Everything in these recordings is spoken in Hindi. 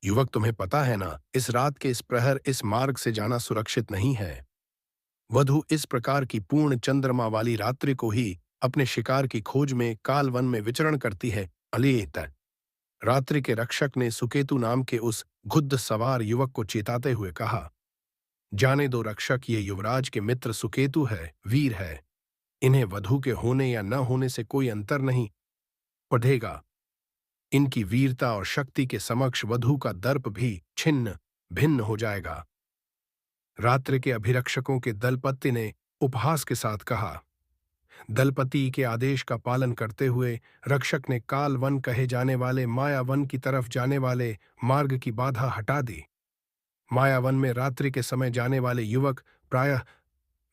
युवक, तुम्हें पता है ना, इस रात के इस प्रहर इस मार्ग से जाना सुरक्षित नहीं है। वधु इस प्रकार की पूर्ण चंद्रमा वाली रात्रि को ही अपने शिकार की खोज में काल वन में विचरण करती है। अलियत रात्रि के रक्षक ने सुकेतु नाम के उस घुद्द सवार युवक को चेताते हुए कहा, जाने दो रक्षक, ये युवराज के मित्र सुकेतु है, वीर है। इन्हें वधु के होने या न होने से कोई अंतर नहीं पड़ेगा। इनकी वीरता और शक्ति के समक्ष वधु का दर्प भी छिन्न भिन्न हो जाएगा। रात्रि के अभिरक्षकों के दलपति ने उपहास के साथ कहा। दलपति के आदेश का पालन करते हुए रक्षक ने काल वन कहे जाने वाले माया वन की तरफ जाने वाले मार्ग की बाधा हटा दी। माया वन में रात्रि के समय जाने वाले युवक प्रायः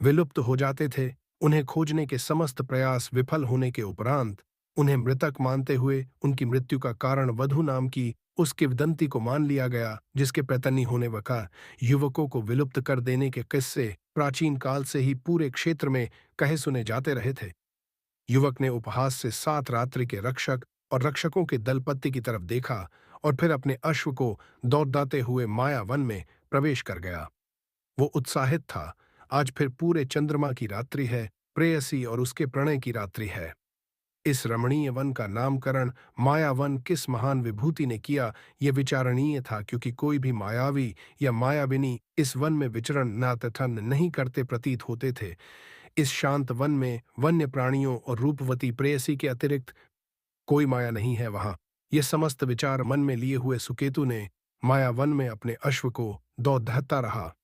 विलुप्त हो जाते थे। उन्हें खोजने के समस्त प्रयास विफल होने के उपरांत उन्हें मृतक मानते हुए उनकी मृत्यु का कारण वधु नाम की उस किंवदंती को मान लिया गया, जिसके पैतनी होने वका युवकों को विलुप्त कर देने के किस्से प्राचीन काल से ही पूरे क्षेत्र में कहे सुने जाते रहे थे। युवक ने उपहास से 7 रात्रि के रक्षक और रक्षकों के दलपति की तरफ देखा और फिर अपने अश्व को दौड़ाते हुए माया वन में प्रवेश कर गया। वो उत्साहित था। आज फिर पूरे चंद्रमा की रात्रि है, प्रेयसी और उसके प्रणय की रात्रि है। इस रमणीय वन का नामकरण माया वन किस महान विभूति ने किया, यह विचारणीय था, क्योंकि कोई भी मायावी या मायाविनी इस वन में विचरण न तथा नहीं करते प्रतीत होते थे। इस शांत वन में वन्य प्राणियों और रूपवती प्रेयसी के अतिरिक्त कोई माया नहीं है वहां। ये समस्त विचार मन में लिए हुए सुकेतु ने माया वन में अपने अश्व को दौड़ता रहा।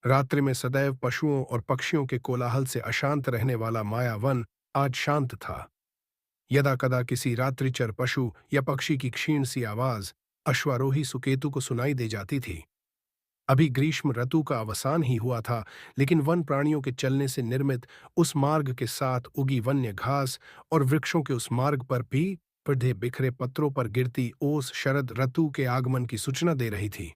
रात्रि में सदैव पशुओं और पक्षियों के कोलाहल से अशांत रहने वाला माया वन आज शांत था। यदा कदा किसी रात्रिचर पशु या पक्षी की क्षीण सी आवाज अश्वारोही सुकेतु को सुनाई दे जाती थी। अभी ग्रीष्म ऋतु का अवसान ही हुआ था, लेकिन वन प्राणियों के चलने से निर्मित उस मार्ग के साथ उगी वन्य घास और वृक्षों के उस मार्ग पर भी पौधे बिखरे पत्रों पर गिरती ओस शरद ऋतु के आगमन की सूचना दे रही थी।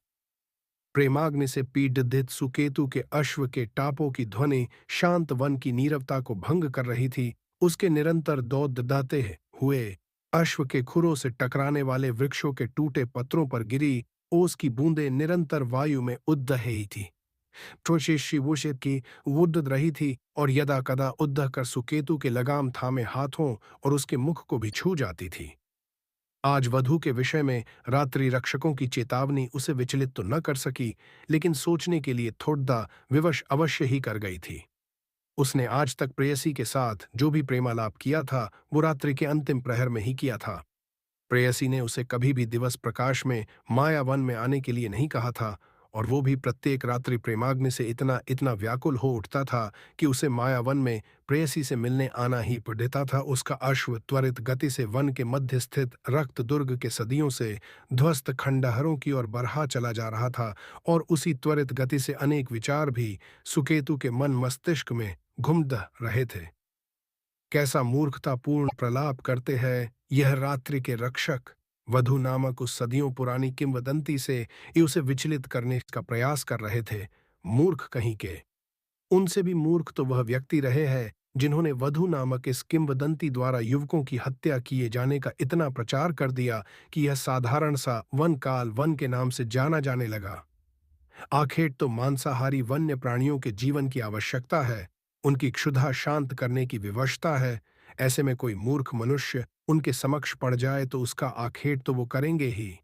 प्रेमाग्नि से पीड़ित सुकेतु के अश्व के टापों की ध्वनि शांत वन की नीरवता को भंग कर रही थी। उसके निरंतर दौड़ते हुए अश्व के खुरों से टकराने वाले वृक्षों के टूटे पत्रों पर गिरी ओस की बूंदें निरंतर वायु में उद्दह ही थी। शिवोषित की उद्दत रही थी और यदा कदा उद्दह कर सुकेतु के लगाम थामे हाथों और उसके मुख को भी छू जाती थी। आज वधु के विषय में रात्रि रक्षकों की चेतावनी उसे विचलित तो न कर सकी, लेकिन सोचने के लिए थोड़ा विवश अवश्य ही कर गई थी। उसने आज तक प्रेयसी के साथ जो भी प्रेमालाप किया था, वो रात्रि के अंतिम प्रहर में ही किया था। प्रेयसी ने उसे कभी भी दिवस प्रकाश में माया वन में आने के लिए नहीं कहा था, और वो भी प्रत्येक रात्रि प्रेमाग्नि से इतना इतना व्याकुल हो उठता था कि उसे माया वन में प्रेयसी से मिलने आना ही पड़ता था। उसका अश्व त्वरित गति से वन के मध्य स्थित रक्त दुर्ग के सदियों से ध्वस्त खंडहरों की ओर बरहा चला जा रहा था, और उसी त्वरित गति से अनेक विचार भी सुकेतु के मन मस्तिष्क में घूम रहे थे। कैसा मूर्खतापूर्ण प्रलाप करते हैं यह रात्रि के रक्षक। वधु नामक उस सदियों पुरानी किंवदंती से ये उसे विचलित करने का प्रयास कर रहे थे। मूर्ख कहीं के। उनसे भी मूर्ख तो वह व्यक्ति रहे हैं जिन्होंने वधु नामक इस किंवदंती द्वारा युवकों की हत्या किए जाने का इतना प्रचार कर दिया कि यह साधारण सा वन काल वन के नाम से जाना जाने लगा। आखिर तो मांसाहारी वन्य प्राणियों के जीवन की आवश्यकता है, उनकी क्षुधा शांत करने की विवशता है। ऐसे में कोई मूर्ख मनुष्य उनके समक्ष पड़ जाए तो उसका आखेट तो वो करेंगे ही।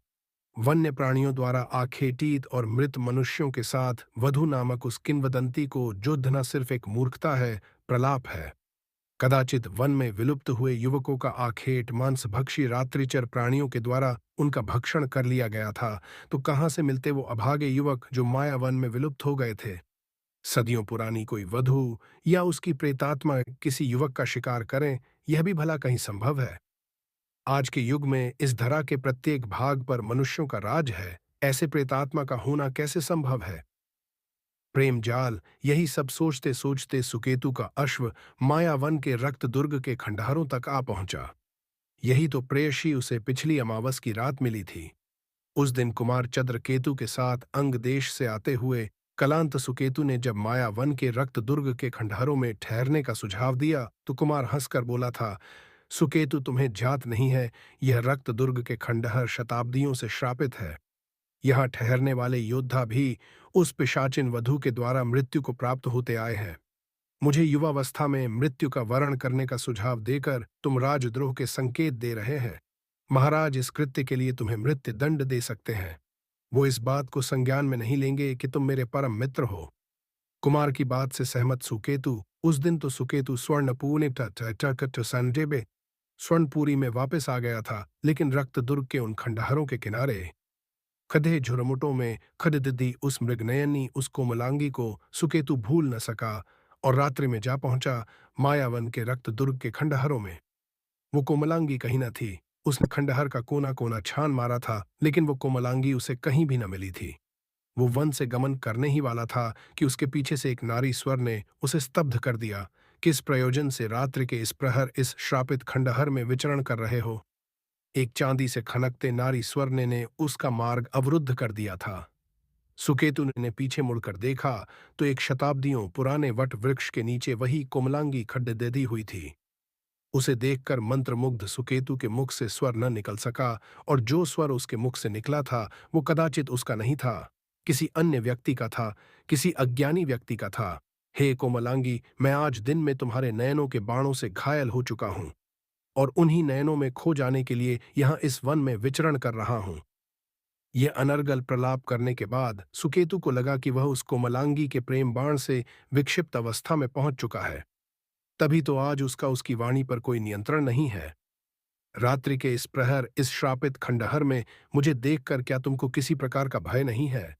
वन्य प्राणियों द्वारा आखेटित और मृत मनुष्यों के साथ वधु नामक उस किंवदंती को युद्ध न सिर्फ एक मूर्खता है, प्रलाप है। कदाचित वन में विलुप्त हुए युवकों का आखेट मांसभक्षी रात्रिचर प्राणियों के द्वारा उनका भक्षण कर लिया गया था, तो कहाँ से मिलते वो अभागे युवक जो माया वन में विलुप्त हो गए थे। सदियों पुरानी कोई वधु या उसकी प्रेतात्मा किसी युवक का शिकार करें, यह भी भला कहीं संभव है? आज के युग में इस धरा के प्रत्येक भाग पर मनुष्यों का राज है, ऐसे प्रेतात्मा का होना कैसे संभव है? प्रेम जाल, यही सब सोचते सोचते सुकेतु का अश्व मायावन के रक्त दुर्ग के खंडहरों तक आ पहुंचा। यही तो प्रेयसी उसे पिछली अमावस की रात मिली थी। उस दिन कुमार चंद्रकेतु के साथ अंग देश से आते हुए कलांत सुकेतु ने जब मायावन के रक्त दुर्ग के खंडहरों में ठहरने का सुझाव दिया तो कुमार हंसकर बोला था, सुकेतु, तुम्हें ज्ञात नहीं है, यह रक्त दुर्ग के खंडहर शताब्दियों से श्रापित है। यहाँ ठहरने वाले योद्धा भी उस पिशाचिन वधू के द्वारा मृत्यु को प्राप्त होते आए हैं। मुझे युवावस्था में मृत्यु का वर्ण करने का सुझाव देकर तुम राजद्रोह के संकेत दे रहे हैं। महाराज इस कृत्य के लिए तुम्हें मृत्यु दंड दे सकते हैं। वो इस बात को संज्ञान में नहीं लेंगे कि तुम मेरे परम मित्र हो। कुमार की बात से सहमत सुकेतु उस दिन तो सुकेतु स्वर्णपुरी स्वर्णपुरी में वापस आ गया था, लेकिन रक्त दुर्ग के उन खंडहरों के किनारे खदे झुरमुटों में खदददी उस मृगनयनी उस कोमलांगी को सुकेतु भूल न सका और रात्रि में जा पहुंचा मायावन के रक्त दुर्ग के खंडहरों में। वो कोमलांगी कहीं न थी। उसने खंडहर का कोना कोना छान मारा था, लेकिन वो कोमलांगी उसे कहीं भी न मिली थी। वो वन से गमन करने ही वाला था कि उसके पीछे से एक नारी स्वर ने उसे स्तब्ध कर दिया। किस प्रयोजन से रात्रि के इस प्रहर इस श्रापित खंडहर में विचरण कर रहे हो? एक चांदी से खनकते नारी स्वर ने उसका मार्ग अवरुद्ध कर दिया था। सुकेतु ने पीछे मुड़कर देखा तो एक शताब्दियों पुराने वट वृक्ष के नीचे वही कोमलांगी खड्डेदी हुई थी। उसे देखकर मंत्रमुग्ध सुकेतु के मुख से स्वर न निकल सका, और जो स्वर उसके मुख से निकला था वो कदाचित उसका नहीं था, किसी अन्य व्यक्ति का था, किसी अज्ञानी व्यक्ति का था। हे कोमलांगी, मैं आज दिन में तुम्हारे नयनों के बाणों से घायल हो चुका हूं और उन्हीं नयनों में खो जाने के लिए यहां इस वन में विचरण कर रहा हूं। ये अनर्गल प्रलाप करने के बाद सुकेतु को लगा कि वह उस कोमलांगी के प्रेम बाण से विक्षिप्त अवस्था में पहुंच चुका है। तभी तो आज उसका उसकी वाणी पर कोई नियंत्रण नहीं है। रात्रि के इस प्रहर इस श्रापित खंडहर में मुझे देखकर क्या तुमको किसी प्रकार का भय नहीं है?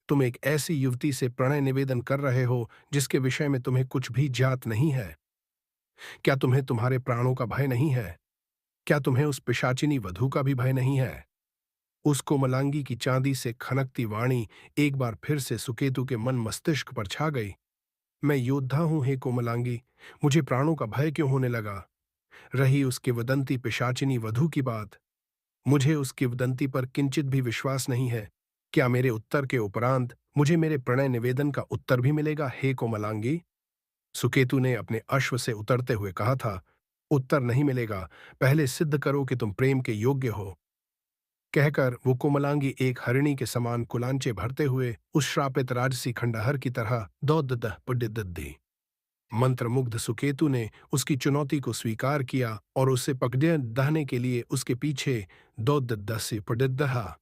तुम एक ऐसी युवती से प्रणय निवेदन कर रहे हो जिसके विषय में तुम्हें कुछ भी ज्ञात नहीं है। क्या तुम्हें तुम्हारे प्राणों का भय नहीं है? क्या तुम्हें उस पिशाचिनी वधू का भी भय नहीं है? उस कोमलांगी की चांदी से खनकती वाणी एक बार फिर से सुकेतु के मन मस्तिष्क पर छा गई। मैं योद्धा हूं हे कोमलांगी, मुझे प्राणों का भय क्यों होने लगा? रही उस किंवदंती पिशाचिनी वधू की बात, मुझे उस किंवदंती पर किंचित भी विश्वास नहीं है। क्या मेरे उत्तर के उपरांत मुझे मेरे प्रणय निवेदन का उत्तर भी मिलेगा हे कोमलांगी? सुकेतु ने अपने अश्व से उतरते हुए कहा था, उत्तर नहीं मिलेगा, पहले सिद्ध करो कि तुम प्रेम के योग्य हो। कहकर वो कोमलांगी एक हरिणी के समान कुलांचे भरते हुए उस श्रापित राजसी खंडहर की तरह दौददह पुडिदद्दी। मंत्रमुग्ध सुकेतु ने उसकी चुनौती को स्वीकार किया और उसे पकड़े दहने के लिए उसके पीछे दौददह से पुडिदहा।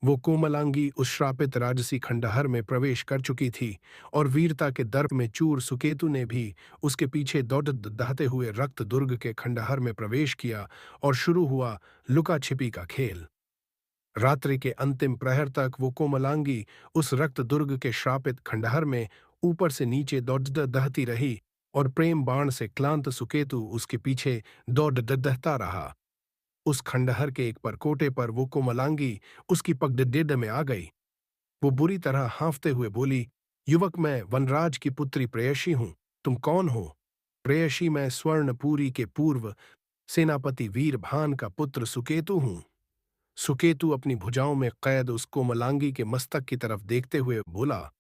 वो कोमलांगी उस श्रापित राजसी खंडहर में प्रवेश कर चुकी थी और वीरता के दर्प में चूर सुकेतु ने भी उसके पीछे दौड़ते हुए रक्त दुर्ग के खंडहर में प्रवेश किया और शुरू हुआ लुका छिपी का खेल। रात्रि के अंतिम प्रहर तक वो कोमलांगी उस रक्त दुर्ग के श्रापित खंडहर में ऊपर से नीचे दौड़ती रही और प्रेम बाण से क्लांत सुकेतु उसके पीछे दौड़ता रहा। उस खंडहर के एक परकोटे पर वो कोमलांगी उसकी पगडंडी में आ गई। वो बुरी तरह हाँफते हुए बोली, युवक, मैं वनराज की पुत्री प्रेयसी हूं। तुम कौन हो? प्रेयसी, मैं स्वर्णपुरी के पूर्व सेनापति वीरभान का पुत्र सुकेतु हूं। सुकेतु अपनी भुजाओं में कैद उस कोमलांगी के मस्तक की तरफ देखते हुए बोला,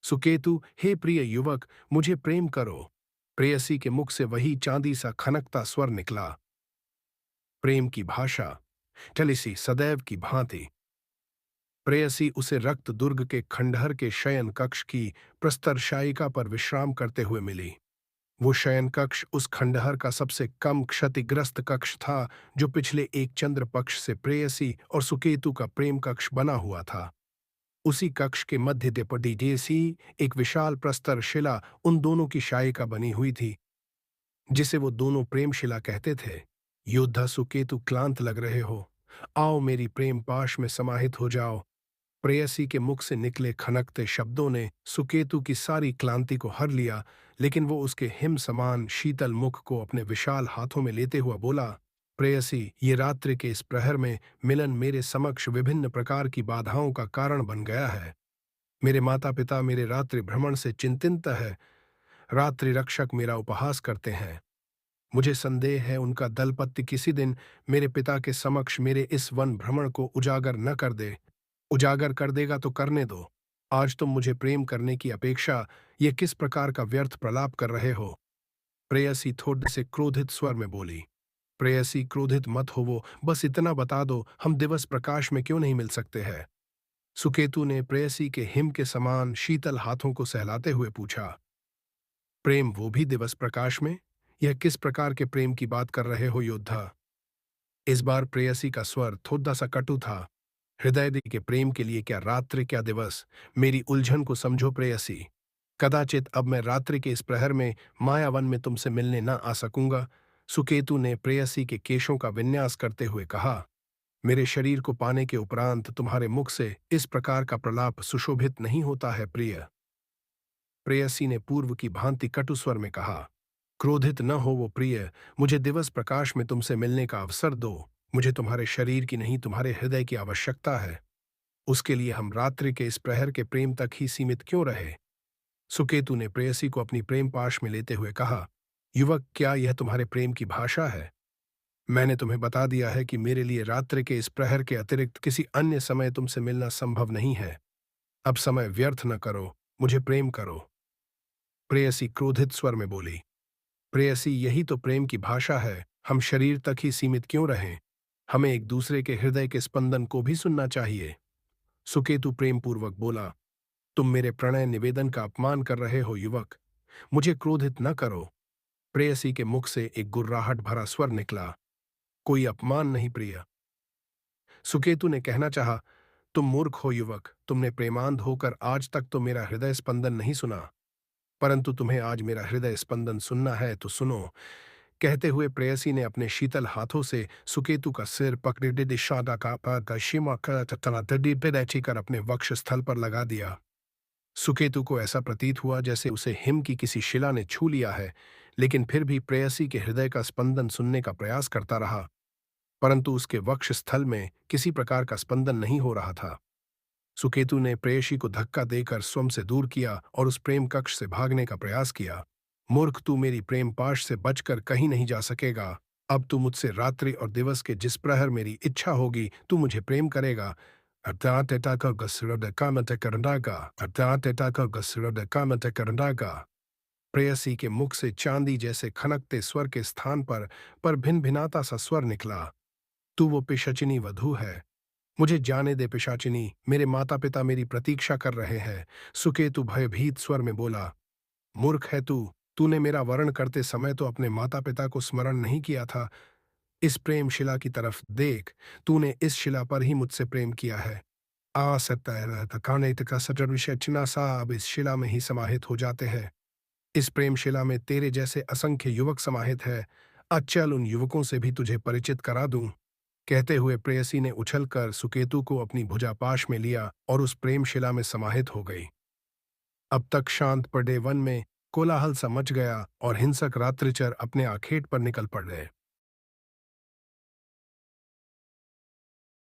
सुकेतु, हे प्रिय युवक, मुझे प्रेम करो। प्रेयसी के मुख से वही चांदी सा खनकता स्वर निकला। प्रेम की भाषा टलिसी सदैव की भांति। प्रेयसी उसे रक्त दुर्ग के खंडहर के शयन कक्ष की प्रस्तर शायिका पर विश्राम करते हुए मिली। वो शयन कक्ष उस खंडहर का सबसे कम क्षतिग्रस्त कक्ष था, जो पिछले एक चंद्र पक्ष से प्रेयसी और सुकेतु का प्रेम कक्ष बना हुआ था। उसी कक्ष के मध्य देपटी जैसी एक विशाल प्रस्तर शिला उन दोनों की शायिका बनी हुई थी, जिसे वो दोनों प्रेमशिला कहते थे। योद्धा सुकेतु, क्लांत लग रहे हो, आओ मेरी प्रेम पाश में समाहित हो जाओ। प्रेयसी के मुख से निकले खनकते शब्दों ने सुकेतु की सारी क्लांति को हर लिया, लेकिन वो उसके हिम समान शीतल मुख को अपने विशाल हाथों में लेते हुआ बोला, प्रेयसी, ये रात्रि के इस प्रहर में मिलन मेरे समक्ष विभिन्न प्रकार की बाधाओं का कारण बन गया है। मेरे माता पिता मेरे रात्रि भ्रमण से चिंतित है, रात्रि रक्षक मेरा उपहास करते हैं। मुझे संदेह है उनका दलपति किसी दिन मेरे पिता के समक्ष मेरे इस वन भ्रमण को उजागर न कर दे। उजागर कर देगा तो करने दो। आज तुम मुझे प्रेम करने की अपेक्षा ये किस प्रकार का व्यर्थ प्रलाप कर रहे हो? प्रेयसी थोड़े से क्रोधित स्वर में बोली। प्रेयसी, क्रोधित मत होवो, बस इतना बता दो, हम दिवस प्रकाश में क्यों नहीं मिल सकते हैं? सुकेतु ने प्रेयसी के हिम के समान शीतल हाथों को सहलाते हुए पूछा, प्रेम वो भी दिवस प्रकाश में? यह किस प्रकार के प्रेम की बात कर रहे हो योद्धा? इस बार प्रेयसी का स्वर थोड़ा सा कटु था। हृदय के प्रेम के लिए क्या रात्रि क्या दिवस, मेरी उलझन को समझो प्रेयसी। कदाचित अब मैं रात्रि के इस प्रहर में मायावन में तुमसे मिलने न आ सकूंगा। सुकेतु ने प्रेयसी के केशों का विन्यास करते हुए कहा, मेरे शरीर को पाने के उपरांत तुम्हारे मुख से इस प्रकार का प्रलाप सुशोभित नहीं होता है प्रिय। प्रेयसी ने पूर्व की भांति कटु स्वर में कहा, क्रोधित न हो वो प्रिय, मुझे दिवस प्रकाश में तुमसे मिलने का अवसर दो। मुझे तुम्हारे शरीर की नहीं तुम्हारे हृदय की आवश्यकता है। उसके लिए हम रात्रि के इस प्रहर के प्रेम तक ही सीमित क्यों रहे? सुकेतु ने प्रेयसी को अपनी प्रेम पाश में लेते हुए कहा, युवक, क्या यह तुम्हारे प्रेम की भाषा है? मैंने तुम्हें बता दिया है कि मेरे लिए रात्रि के इस प्रहर के अतिरिक्त किसी अन्य समय तुमसे मिलना संभव नहीं है। अब समय व्यर्थ न करो, मुझे प्रेम करो। प्रेयसी क्रोधित स्वर में बोली, प्रेयसी, यही तो प्रेम की भाषा है। हम शरीर तक ही सीमित क्यों रहें? हमें एक दूसरे के हृदय के स्पंदन को भी सुनना चाहिए। सुकेतु प्रेम पूर्वक बोला, तुम मेरे प्रणय निवेदन का अपमान कर रहे हो युवक, मुझे क्रोधित न करो। प्रेयसी के मुख से एक गुर्राहट भरा स्वर निकला, कोई अपमान नहीं प्रिय। सुकेतु ने कहना चाहा, तुम मूर्ख हो युवक, तुमने प्रेमांध होकर आज तक तो मेरा हृदय स्पंदन नहीं सुना, परंतु तुम्हें आज मेरा हृदय स्पंदन सुनना है तो सुनो। कहते हुए प्रेयसी ने अपने शीतल हाथों से सुकेतु का सिर पकड़े कर अपने वक्ष स्थल पर लगा दिया। सुकेतु को ऐसा प्रतीत हुआ जैसे उसे हिम की किसी शिला ने छू लिया है, लेकिन फिर भी प्रेयसी के हृदय का स्पंदन सुनने का प्रयास करता रहा, परंतु उसके वक्ष स्थल में किसी प्रकार का स्पंदन नहीं हो रहा था। सुकेतु ने प्रेयसी को धक्का देकर स्वयं से दूर किया और उस प्रेम कक्ष से भागने का प्रयास किया। मूर्ख, तू मेरी प्रेम पाश से बचकर कहीं नहीं जा सकेगा। अब तू मुझसे रात्रि और दिवस के जिस प्रहर मेरी इच्छा होगी तू मुझे प्रेम करेगा। प्रेयसी के मुख से चांदी जैसे खनकते स्वर के स्थान पर भिन भिनाता सा स्वर निकला, तू वो पिशाचिनी वधू है। मुझे जाने दे पिशाचिनी, मेरे माता पिता मेरी प्रतीक्षा कर रहे हैं। सुकेतु भयभीत स्वर में बोला, मूर्ख है तू, तूने मेरा वर्ण करते समय तो अपने माता पिता को स्मरण नहीं किया था। इस प्रेम शिला की तरफ देख, तूने इस शिला पर ही मुझसे प्रेम किया है। आ सकता है थकाने का सटर विषय चिना सा अब इस शिला में ही समाहित हो जाते हैं। इस प्रेम शिला में तेरे जैसे असंख्य युवक समाहित है। अचल उन युवकों से भी तुझे परिचित करा दूं। कहते हुए प्रेयसी ने उछलकर सुकेतु को अपनी भुजापाश में लिया और उस प्रेम शिला में समाहित हो गई। अब तक शांत पड़े वन में कोलाहल सा मच गया और हिंसक रात्रिचर अपने आखेट पर निकल पड़े।